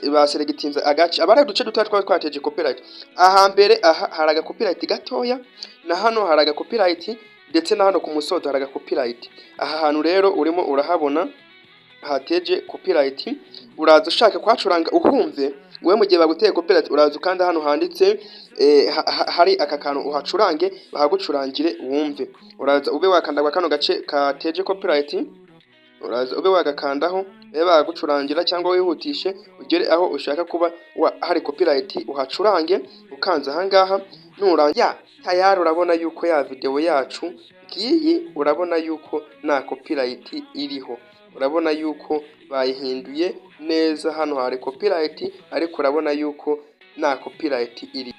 baseregitinze agace abari uduce dutoya twaba twateje copyright. Aha mbere aha haraga copyright gatoya na hano haraga copyright ndetse na hano ku musozo haraga copyright. Aha hantu rero urimo urahabona hateje copyright, uraza ushaka kwacuranga uhumve wewe mu gihe baguteye copyright uraza ukanda hano handitse hari aka kantu uhacurange bahagucurangire wumve. Uraza ube wakanda kano gace kateje copyright, uraza ube wagakandaho bagucurangira cyangwa wihutishe ugere aho ushaka kuba hari copyright uhacurange ukanza ahangaha nurangira tayari urabona yuko ya video yacu ngiyi, urabona yuko nta copyright iriho, urabona yuko bayihinduye neza. Hano hari copyright ariko urabona yuko nta copyright iri.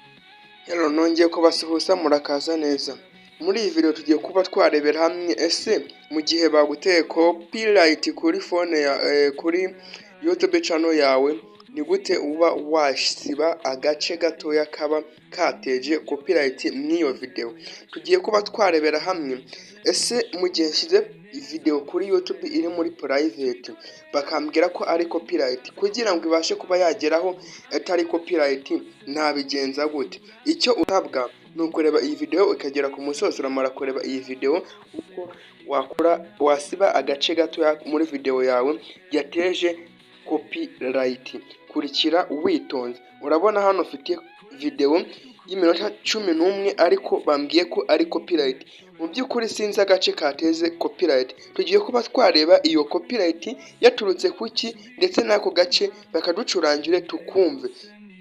Hello, nongeye kubasuhuza murakaza neza. Muri iyi video tugiye kuba twarebera hamwe ese mu gihe baguteye copyright kuri phone ya kuri YouTube channel yawe ni gute uba wasiba agace gatoya kaba kateje copyright n'iyo video. Tugiye kuba twarebera hamwe ese mu gihe nshyize video kuri YouTube iri muri private bakambwira ko ari copyright, kugira ngo ibashe kuba yageraho atari copyright nabigenza gute. Icyo utabwa ni ukureba iyi video ukagera ku musozo, uramara kureba iyi video uko wakora wasiba agace gato muri video yawe yateje copyright. Kurikira witonze. Urabona hano ufite video y'iminota 11 ariko bambwiye ko ari copyright. Mu by'ukuri sinzi agace kateze copyright. Tugiye kuba twareba iyo copyright yaturutse kuki ndetse n'ako gace bakaducurangire tukumve.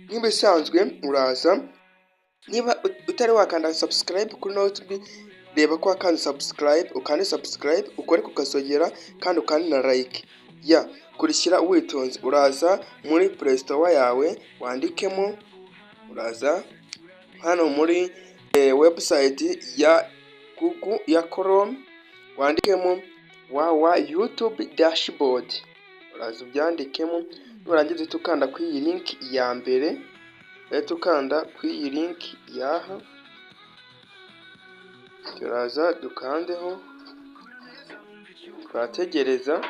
Nk'ibisanzwe uraza niba utari wakanda subscribe kuri YouTube, reba ko wakanda subscribe, ukande subscribe, ukore kukasogera kandi ukande na like. Kurikira witonze. Uraza muri Play Store yawe wandikemo, uraza hano muri website ya Google ya Chrome wandikemo YouTube dashboard, uraza ubyandikemo, nurangiza tukanda ku iyi link ya mbere, tukanda ku iyi link yaha, turaza dukandeho twategereza.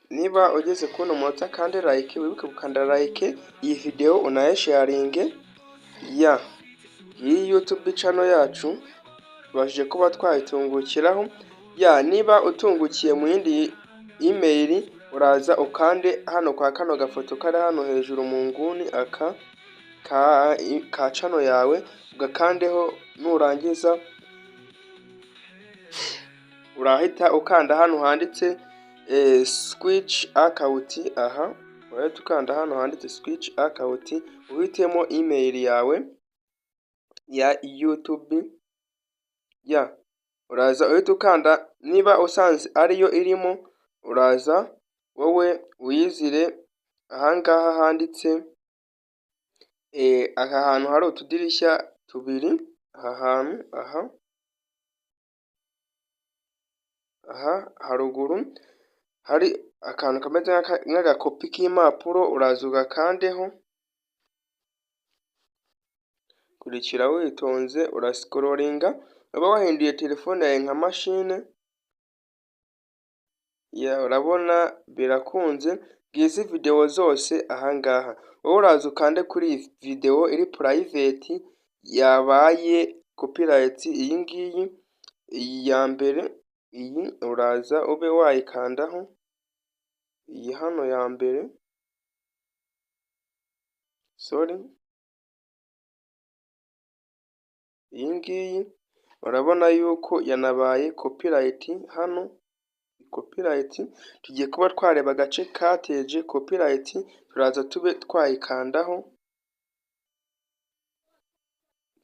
Niba ugeze kuno munota kandi like, wibuke gukanda like iyi video unayesharinge. Iyi YouTube channel yacu bashije kuba twayitungukiraho. Niba utungukiye mu yindi email uraza ukande hano kwa kano gafoto kari hano hejuru mu nguni aka ka channel yawe ugakandeho, nurangiza urahita ukanda hano handitse switch account. Aha urahita ukanda hano handitse switch account, uhitemo email yawe ya YouTube. Uraza uhita ukanda, niba usanze ariyo irimo uraza wowe uyizire ahangaha handitse aha hantu hari utudirishya tubiri, aha hantu aha haruguru hari akantu kameze nk'agakopi k'impapuro, uraza ugakandeho. Kurikira witonze, urascrollinga, uba wahinduye telefone yawe nka machine. Urabona birakunze. Bwizi video zose ahangaha wowe uraza ukande kuri video iri private yabaye copyright. Iyi ngiyi ya mbere, iyi uraza ube wayikandaho, iyi hano ya mbere, iyi ngiyi urabona yuko yanabaye copyright. Hano copyright tugiye kuba twareba agace kateje copyright, turaza tube twayikandaho,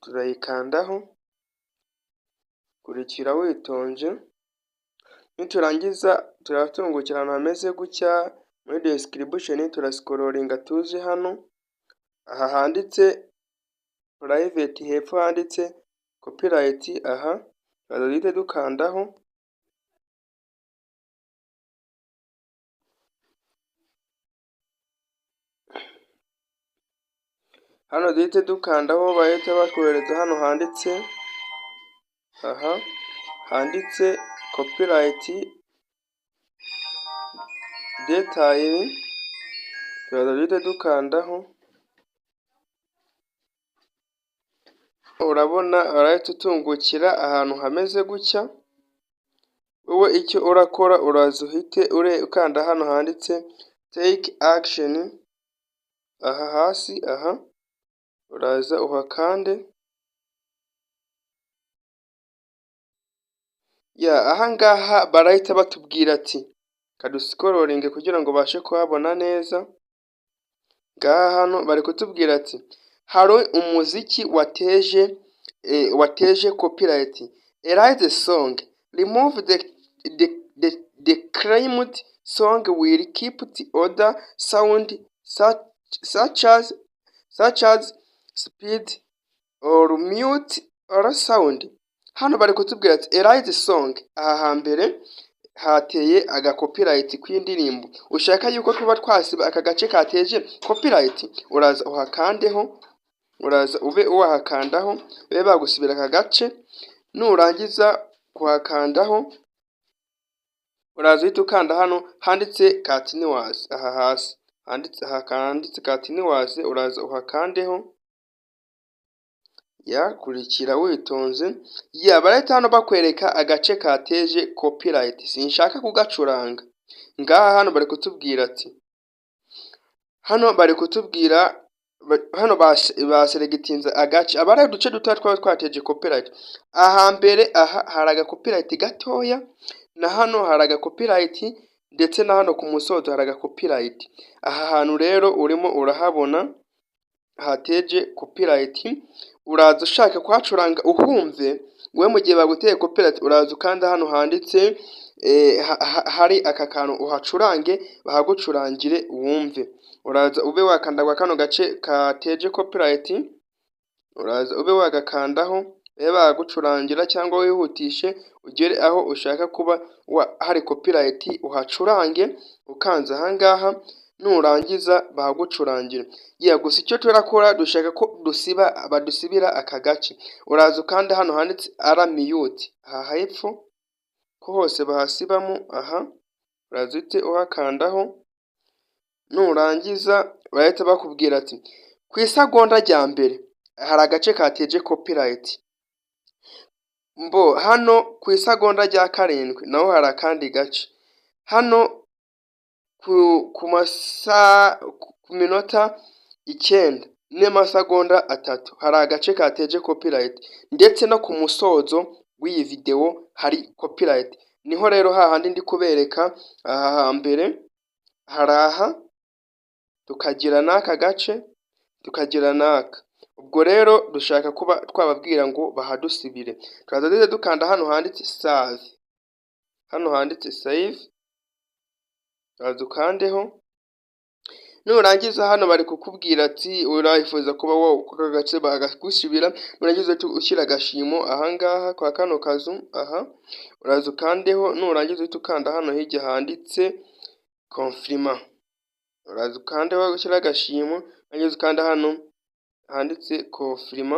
turayikandaho. Kurikira witonje. Niturangiza turatungukira ahantu hameze gutya muri description, turascrollinga tuze hano aha handitse private, hepfo handitse copyright. Aha turaza dukandaho. hano duhite dukandaho bahita batwohereza hano handitse aha handitse copyright detail, turaza duhite dukandaho, urabona arahita utungukira ahantu hameze gutya. Wowe icyo urakora uraza uhite ukanda hano handitse take action, aha hasi aha uraza uhakande. Ahangaha barahita batubwira ati kadusikororinge kugira ngo bashe kuhabona neza. Ngaha hano bari kutubwira ati hari umuziki wateje copyright, erase song, remove the claimed song will keep the other sound such as speed or mute or sound. Hano bari kutubwira ati erase song, aha hambere hateye aga copyright kw'indirimbo, ushaka yuko tuba twasiba aka gace kateje copyright, uraza uhakandeho, uraza ube uwahakandaho babe bagusibira aka gace. Nurangiza kuhakandaho uraza uhita ukanda hano handitse continuous, aha hasi handitse continuous, uraza uhakandeho. Kurikira witonze. Barahita hano bakwereka agace kateje copyright, sinshaka kugacuranga. Ngaha hano bari kutubwira ati hano baselegitinze agace abari uduce duto twateje copyright. Aha mbere aha hari aga copyright gatoya, na hano hari aga copyright, ndetse na hano ku musozo hari aga copyright. Aha hantu rero urimo urahabona hateje copyright, uraza ushaka kuhacuranga uhumve. We mu gihe baguteye copyright uraza ukanda hano handitse hari aka kantu uhacurange bahagucurangire wumve. Uraza ube wakanda kano gace kateje copyright, uraza ube wagakandaho bahagucurangira, cyangwa wihutishe ugere aho ushaka kuba hari copyright uhacurange ukanze ahangaha. Nurangiza bahagucurangira. Gusa icyo turakora dushaka ko badusibira aka gace, uraza ukanda hano handitse mute, aha hepfo ko hose bahasibamo, aha uraza uhite uhakandaho. Nurangiza bahita bakubwira ati ku isagonda rya mbere hari agace kateje copyright, hano ku isagonda rya karindwi naho hari akandi gace, hano ku minota 9 n'amasegonda 3 hari agace kateje copyright, ndetse no ku musozo w'iyi video hari copyright. Niho rero hahandi ndi kubereka aha hambere hari aha, tukagira n'aka gace, tukagira n'aka. Ubwo rero dushaka kuba twababwira ngo bahadusibire, turaza dukanda hano handitse save, hano handitse save, uraza ukandeho. Nurangiza hano bari kukubwira ati urayifuza kuba aka gace bagusibira, nurangiza ushyira agashimo ahangaha kwa kano kazu, aha uraza ukandeho. Nurangiza uhita ukanda hano hirya handitse confirm, uraza ukandeho ushyira agashimo, nurangiza ukanda hano handitse confirm.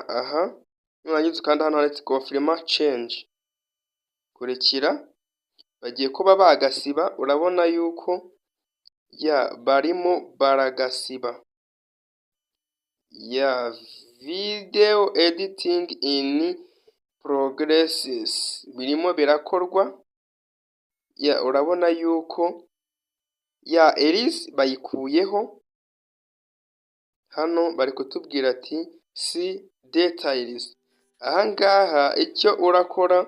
Aha nurangiza ukanda hano handitse confirm change. Kurikira bagiye kuba bagasiba, urabona yuko barimo baragasiba. Video editing in progresses, birimo birakorwa. Urabona yuko Elise bayikuyeho. Hano bari kutubwira ati see details. Ahangaha icyo urakora,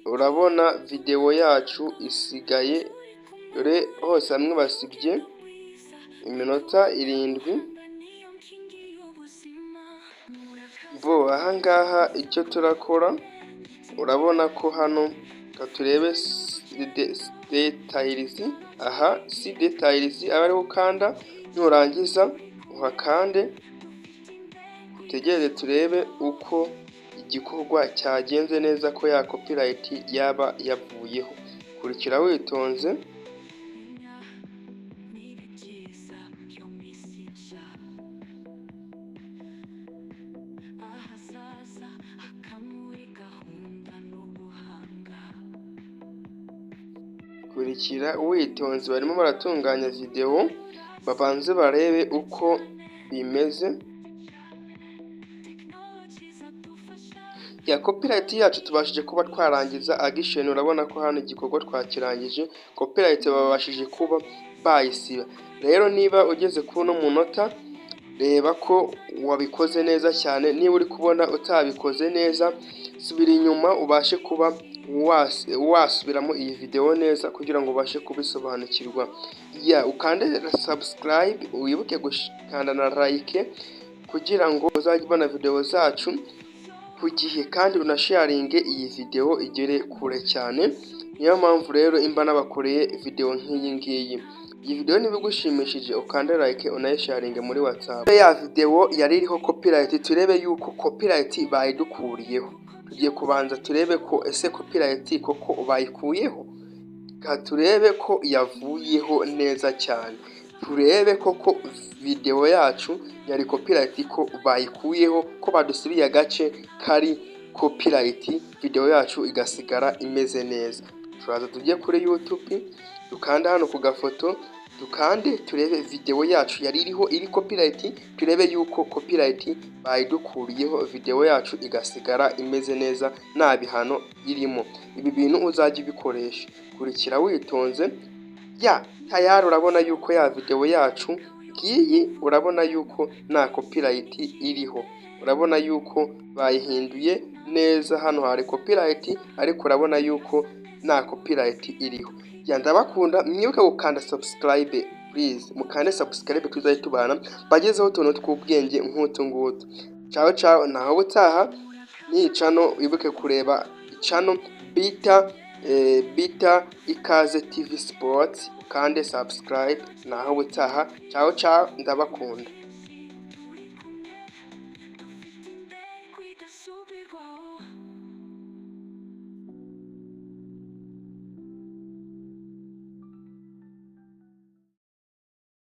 urabona video yacu isigaye, dore hose hamwe basibye iminota 7. Ahangaha icyo turakora, urabona ko hano katurebe details, aha si details abari ukanda. Nurangiza uhakande, utegereze turebe uko igikorwa cyagenze neza, ko ya copyright yaba yavuyeho. Kurikira witonze. kurikira witonze, barimo baratunganya video babanze barebe uko bimeze. Ya copyright yacu tubashije kuba twarangiza action, urabona ko hano igikorwa twakirangije, copyright babashije kuba bayisiba. Rero niba ugeze kuno munota, reba ko wabikoze neza cyane. Niba uri kubona utabikoze neza, subira inyuma ubashe kuba wasubiramo iyi video neza kugira ngo ubashe kubisobanukirwa. Ya ukande subscribe, wibuke gukanda na like kugira ngo uzajye ubona video zacu ku gihe, kandi unasharinge iyi video igere kure cyane. Niyo mpamvu rero imba nabakoreye video nk'iyi ngiyi. Iyi video niba igushimishije ukande like unayisharinge muri WhatsApp. Ya video yari iriho copyright, turebe yuko copyright bayidukuriyeho. Tugiye kubanza turebe ko ese copyright koko bayikuyeho, turebe ko yavuyeho neza cyane, turebe koko video yacu yari copyright ko bayikuyeho, ko badusubiye agace kari copyright, video yacu igasigara imeze neza. Turaza tujye kuri YouTube, dukanda hano ku gafoto, dukande turebe video yacu yari iriho iri copyright, turebe yuko copyright bayidukuriyeho, video yacu igasigara imeze neza nta bihano irimo. Ibi bintu uzajya ubikoresha, kurikira witonze. Ya tayari urabona yuko ya video yacu ngiyi, urabona yuko nta copyright iriho, urabona yuko bayihinduye neza. Hano hari copyright ariko urabona yuko nta copyright iriho. Ya ndabakunda, mwibuke gukanda subscribe please, mukande subscribe tuzajye tubana bagezeho utuntu tw'ubwenge nk'utu ngutu. Ciao ciao, naho butaha. Ni channel wibuke kureba channel Bita Ikaze TV Sports, kandi subscribe. Naho butaha, ciao ciao, ndabakunda.